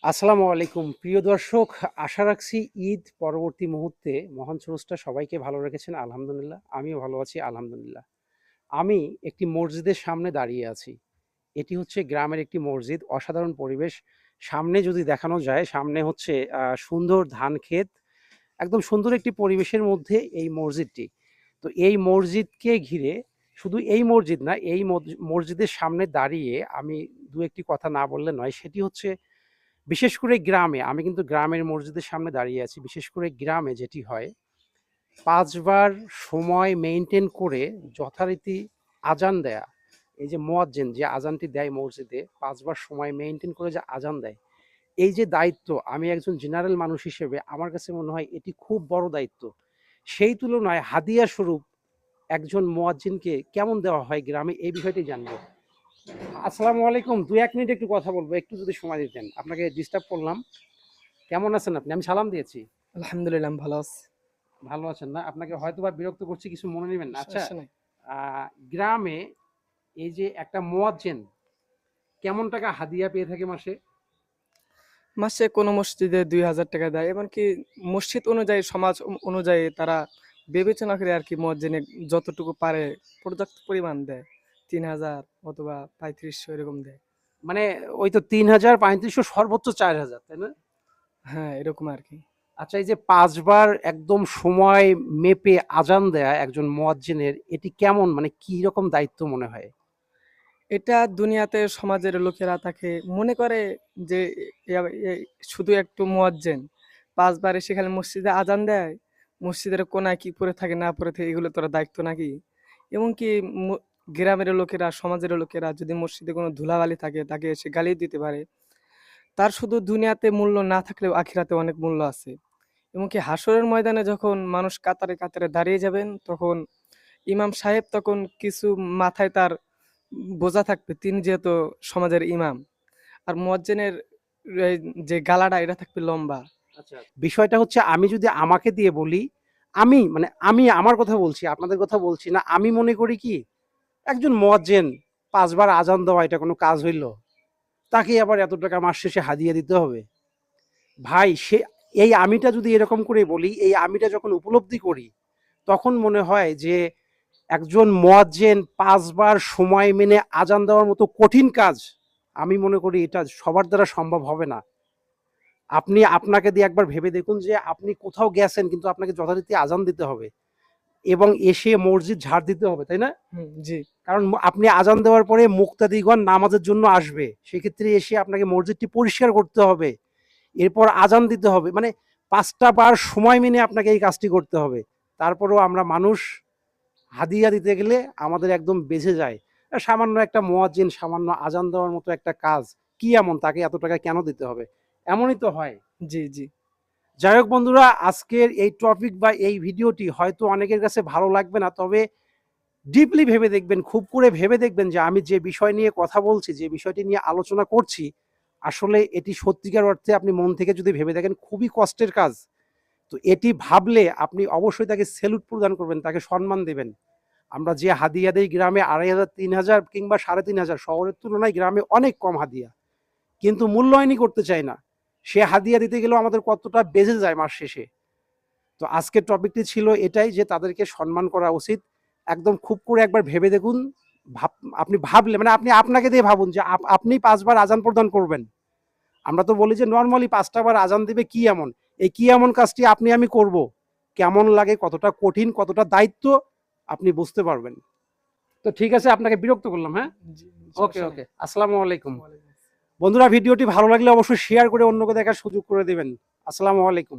আসসালামু আলাইকুম প্রিয় দর্শক, আশা রাখছি ঈদ পরবর্তী মুহূর্তে মহান স্রষ্টা সবাইকে ভালো রেখেছেন। আলহামদুলিল্লাহ, আমিও ভালো আছি আলহামদুলিল্লাহ। আমি একটি মসজিদের সামনে দাঁড়িয়ে আছি। এটি হচ্ছে গ্রামের একটি মসজিদ, অসাধারণ পরিবেশ। সামনে যদি দেখানো যায়, সামনে হচ্ছে সুন্দর ধান ক্ষেত, একদম সুন্দর একটি পরিবেশের মধ্যে এই মসজিদটি। তো এই মসজিদকে ঘিরে, শুধু এই মসজিদ না, এই মসজিদের সামনে দাঁড়িয়ে আমি দু একটি কথা না বললে নয়। সেটি হচ্ছে বিশেষ করে গ্রামে, আমি কিন্তু গ্রামের মসজিদের সামনে দাঁড়িয়ে আছি। বিশেষ করে গ্রামে যেটি হয়, ৫ বার সময় মেইনটেইন করে যথারীতি আজান দেয়া। এই যে মুয়াজ্জিন যে আজানটি দেয় মসজিদে, ৫ বার সময় মেইনটেইন করে যে আজান দেয়, এই যে দায়িত্ব, আমি একজন জেনারেল মানুষ হিসেবে আমার কাছে মনে হয় এটি খুব বড় দায়িত্ব। সেই তুলনায় হাদিয়া স্বরূপ একজন মুয়াজ্জিনকে কেমন দেওয়া হয় গ্রামে, এই বিষয়টি জানবো। আসসালামু আলাইকুম। ২-১ মিনিট একটু কথা বলবো, একটু যদি সময় দিতেন। আপনাকে ডিস্টার্ব করলাম। কেমন আছেন আপনি? আমি সালাম দিয়েছি। আলহামদুলিল্লাহ, আমি ভালো আছি। ভালো আছেন না? আপনাকে হয়তোবা বিরক্ত করছি, কিছু মনে নিবেন না। আচ্ছা, সমস্যা নাই। গ্রামে এই যে একটা মুয়াজ্জিন কেমন টাকা হাদিয়া পেয়ে থাকে মাসে? মাসে কোনো মসজিদে ২,০০০ টাকা দেয়। এমনকি মসজিদ অনুযায়ী, সমাজ অনুযায়ী তারা বিবেচনা করে আরকি মুয়াজ্জিনে যতটুকু পারে পর্যাপ্ত পরিমাণ দেয়। ৩,০০০ অথবা ৩৫০০ এরকম দেয়। মানে ওই তো ৩,০০০, ৩৫০০, সর্বোচ্চ ৪,০০০, তাই না? হ্যাঁ, এরকম আরকি। আচ্ছা, এই যে ৫ বার একদম সময় মেপে আজান দেয়া একজন মুয়াজ্জিনের, এটি কেমন, মানে কি রকম দায়িত্ব মনে হয়? এটা দুনিয়াতে সমাজের লোকেরা তাকে মনে করে যে এ এ শুধু একটু মুয়াজ্জিন ৫ বার এসে খালি মসজিদে আজান দেয়। মসজিদের কোনায় কি পড়ে থাকে না পড়ে থাকে এগুলো তোর দায়িত্ব নাকি? এমনকি ম গ্রামের লোকেরা, সমাজের লোকেরা যদি মসজিদে কোনো ধুলাবালি থাকে তাকে এসে গালিও দিতে পারে। তার শুধু দুনিয়াতে মূল্য না থাকলেও আখিরাতে অনেক মূল্য আছে। এমনকি হাসরের ময়দানে যখন মানুষ কাতারে, কাতারে দাঁড়িয়ে যাবেন তখন ইমাম সাহেব তখন কিছু মাথায় তার বোঝা থাকবে। তিনি যেহেতু সমাজের ইমাম। আর মুয়াজ্জিনের এই যে গালাটা এটা থাকবে লম্বা। আচ্ছা, বিষয়টা হচ্ছে, আমি যদি আমাকে দিয়ে বলি, আমি মানে আমি আমার কথা বলছি, আপনাদের কথা বলছি না। আমি মনে করি কি, একজন মুয়াজ্জিন ৫ বার আজান দেওয়া এটা কোনো কাজ হইল? তাকে আবার এত টাকা মাস শেষে হাদিয়া দিতে হবে? ভাই, সে এই আমিটা যদি এরকম করে বলি, এই আমিটা যখন উপলব্ধি করি, তখন মনে হয় যে একজন মুয়াজ্জিন ৫ বার সময় মেনে আজান দেওয়ার মতো কঠিন কাজ, আমি মনে করি এটা সবার দ্বারা সম্ভব হবে না। আপনি আপনাকে দিয়ে একবার ভেবে দেখুন যে আপনি কোথাও গেছেন, কিন্তু আপনাকে যথারীতি আজান দিতে হবে এবং এসে মসজিদ ঝাড় দিতে হবে, তাই না? জি। কারণ আপনি আজান দেওয়ার পরে মুক্তাদিগণ নামাজের জন্য আসবে, সেক্ষেত্রে এসে আপনাকে মসজিদটি পরিষ্কার করতে হবে, এরপর আজান দিতে হবে। মানে ৫টা বার সময় মেনে আপনাকে এই কাজটি করতে হবে। তারপরেও আমরা মানুষ হাদিয়া দিতে গেলে আমাদের একদম বেঁচে যায়। সামান্য একটা মুয়াজ্জিন সামান্য আজান দেওয়ার মতো একটা কাজ, কি এমন তাকে এত টাকা কেন দিতে হবে? এমনই তো হয়। জি, জি। যাই হোক বন্ধুরা, আজকের এই টপিক বা এই ভিডিওটি হয়তো অনেকের কাছে ভালো লাগবে না, তবে ডিপলি ভেবে দেখবেন, খুব করে ভেবে দেখবেন যে আমি যে বিষয় নিয়ে কথা বলছি, যে বিষয়টি নিয়ে আলোচনা করছি, আসলে এটি সত্যিকার অর্থে আপনি মন থেকে যদি ভেবে দেখেন, খুবই কষ্টের কাজ। তো এটি ভাবলে আপনি অবশ্যই তাকে সেলুট প্রদান করবেন, তাকে সম্মান দেবেন। আমরা যে হাদিয়া দেই গ্রামে ২,৫০০, ৩,০০০ কিংবা ৩,৫০০, শহরের তুলনায় গ্রামে অনেক কম হাদিয়া, কিন্তু মূল্যায়নই করতে চায় না। সে হাদিয়া দিতে গেলেও আমাদের কতটা বেজে যায় মাস শেষে। তো আজকের টপিকটি ছিল এটাই, যে তাদেরকে সম্মান করা উচিত। একদম খুব করে একবার ভেবে দেখুন। ভাব আপনি ভাবলে, মানে আপনি আপনাকে দিয়ে ভাবুন যে আপনি ৫ বার আজান প্রদান করবেন। আমরা তো বলি যে নরমালি ৫টা বার আজান দিবে, কি এমন? এই কি এমন কাজটি আপনি আমি করব, কেমন লাগে, কতটা কঠিন, কতটা দায়িত্ব, আপনি বুঝতে পারবেন। তো ঠিক আছে, আপনাকে বিরক্ত করলাম, হ্যাঁ? জি, ওকে, সমস্যা নাই। ওকে। আসসালামু আলাইকুম। ওয়ালাইকুম আসসালাম। বন্ধুরা, ভিডিওটি ভালো লাগলে অবশ্যই শেয়ার করে অন্যকে দেখার সুযোগ করে দেবেন। আসসালামু আলাইকুম।